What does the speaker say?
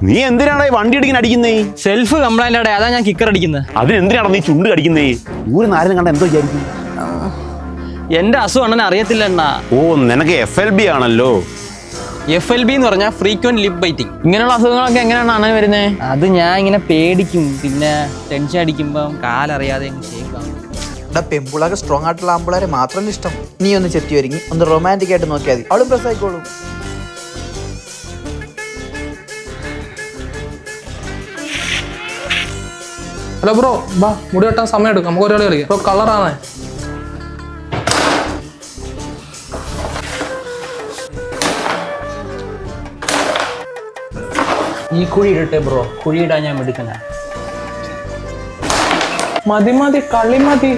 നീ എന്തിനാണ് ഈ വണ്ടി ഇടിക്കാൻ അടിക്കുന്നേ? സെൽഫ് കംപ്ലൈന്റ് അതാ ഞാൻ കിക്കർ അടിക്കുന്നത്. അതിന് എന്തിനാണ് നീ ചുണ്ട് കടിക്കുന്നേ? ഊരിൽ ആരും കണ്ട എന്തോ വിചാരിക്കും? എന്റെ അസുഖം അണ്ണനെ അറിയത്തില്ല അണ്ണാ. ഓ, നിനക്ക് FLB ആണല്ലോ. FLB എന്ന് പറഞ്ഞാൽ ഫ്രീക്വന്റ് ലിപ് ബൈറ്റിംഗ്. ഇങ്ങനെയുള്ള അസുഖങ്ങളൊക്കെ എങ്ങനെയാണ് അണ്ണൻ വരുന്നത്? അത് ഞാൻ ഇങ്ങനെ പേടിക്കും, പിന്നെ ടെൻഷൻ അടിക്കുമ്പം കാലറിയാതെ ഷേക്കാവും. പെമ്പിളൊക്കെ സ്ട്രോങ് ആയിട്ടുള്ള ആമ്പിളാരെ മാത്രമല്ല ഇഷ്ടം. നീ ഒന്ന് ചെത്തി ഒരുങ്ങി ഒന്ന് റൊമാൻറ്റിക് ആയിട്ട് നോക്കിയാൽ മതി, അവളും പ്രസ് ആയിക്കോളും. ഹലോ ബ്രോ, ബാ മുടി വെട്ടാൻ സമയം എടുക്കും, നമുക്ക് ഒരാൾ കളിക്കാം. ബ്രോ കളറാണേ. ഈ കുഴി ഇടട്ടെ ബ്രോ, കുഴി ഇടാൻ ഞാൻ എടുക്കുന്ന. മതി മതി, കളി മതി.